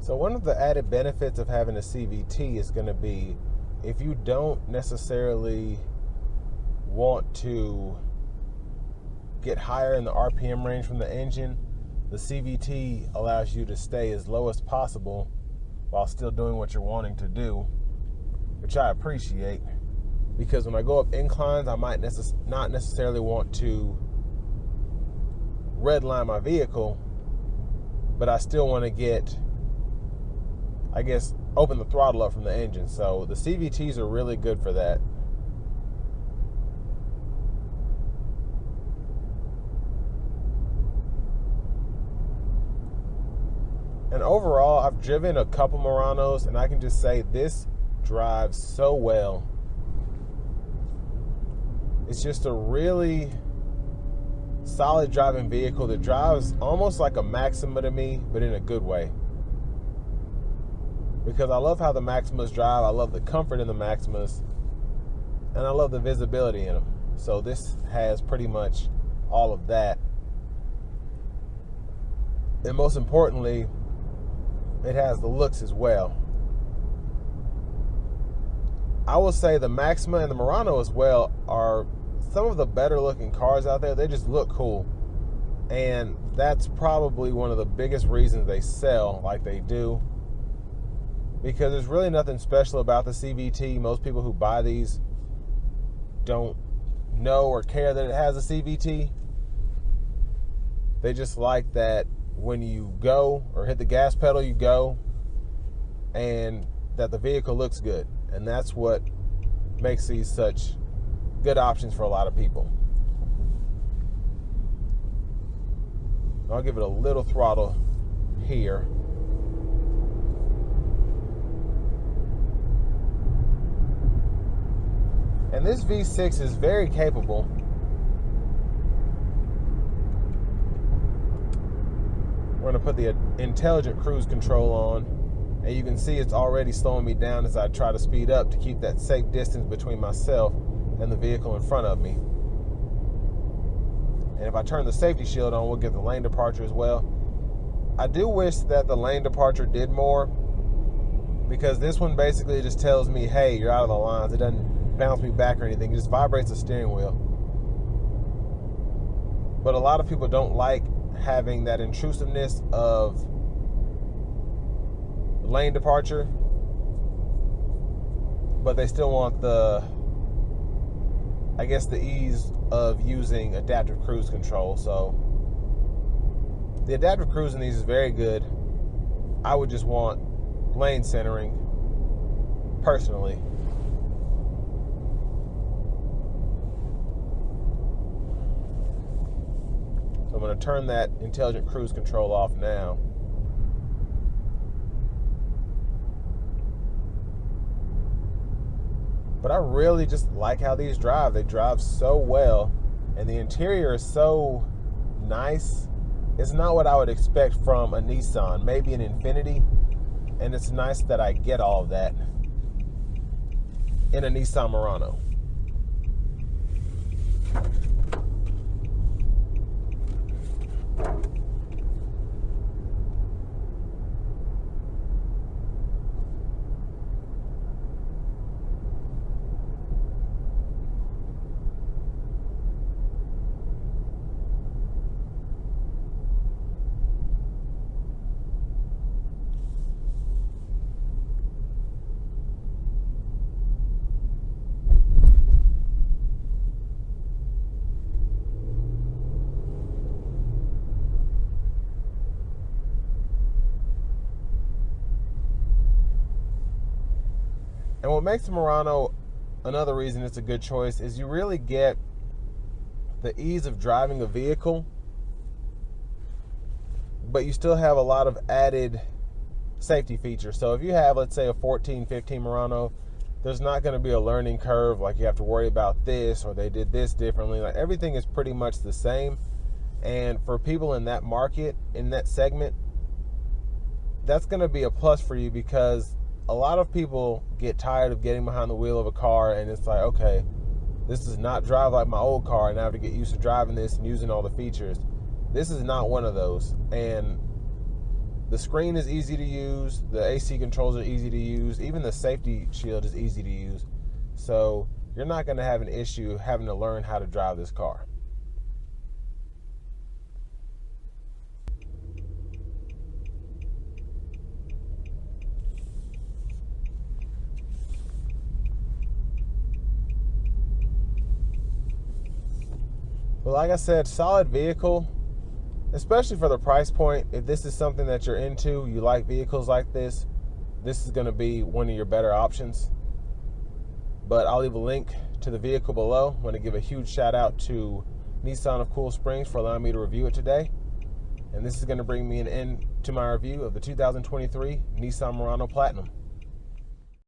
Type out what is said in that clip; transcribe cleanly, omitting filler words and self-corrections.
So one of the added benefits of having a CVT is going to be, if you don't necessarily want to get higher in the RPM range from the engine, the CVT allows you to stay as low as possible while still doing what you're wanting to do, which I appreciate, because when I go up inclines, I might not necessarily want to redline my vehicle, but I still want to get, I guess, open the throttle up from the engine. So the CVTs are really good for that. And overall, I've driven a couple Muranos, and I can just say this drives so well. It's just a really solid driving vehicle that drives almost like a Maxima to me, but in a good way. Because I love how the Maximas drive, I love the comfort in the Maximas, and I love the visibility in them. So this has pretty much all of that. And most importantly, it has the looks as well. I will say the Maxima and the Murano as well are some of the better looking cars out there. They just look cool. And that's probably one of the biggest reasons they sell like they do. Because there's really nothing special about the CVT. Most people who buy these don't know or care that it has a CVT. They just like that when you go or hit the gas pedal, you go, and that the vehicle looks good. And that's what makes these such good options for a lot of people. I'll give it a little throttle here. And this V6 is very capable. We're going to put the intelligent cruise control on, and you can see it's already slowing me down as I try to speed up to keep that safe distance between myself and the vehicle in front of me. And if I turn the safety shield on, we'll get the lane departure as well. I do wish that the lane departure did more, because this one basically just tells me, hey, you're out of the lines. It doesn't bounce me back or anything. It just vibrates the steering wheel. But a lot of people don't like having that intrusiveness of lane departure, but they still want the, I guess, the ease of using adaptive cruise control. So the adaptive cruise in these is very good. I would just want lane centering personally. So I'm going to turn that intelligent cruise control off now. But I really just like how these drive. They drive so well, and the interior is so nice. It's not what I would expect from a Nissan, maybe an Infiniti, and it's nice that I get all of that in a Nissan Murano. And what makes the Murano another reason it's a good choice is you really get the ease of driving a vehicle, but you still have a lot of added safety features. So if you have, let's say, a 14, 15 Murano, there's not going to be a learning curve, like you have to worry about this or they did this differently. Like, everything is pretty much the same. And for people in that market, in that segment, that's going to be a plus for you, because a lot of people get tired of getting behind the wheel of a car and it's like, okay, this does not drive like my old car and I have to get used to driving this and using all the features. This is not one of those. And The screen is easy to use. The AC controls are easy to use. Even the safety shield is easy to use. So you're not going to have an issue having to learn how to drive this car. But like I said, solid vehicle, especially for the price point. If this is something that you're into, you like vehicles like this is going to be one of your better options. But I'll leave a link to the vehicle below. I want to give a huge shout out to Nissan of Cool Springs for allowing me to review it today. And this is going to bring me an end to my review of the 2023 Nissan Murano Platinum.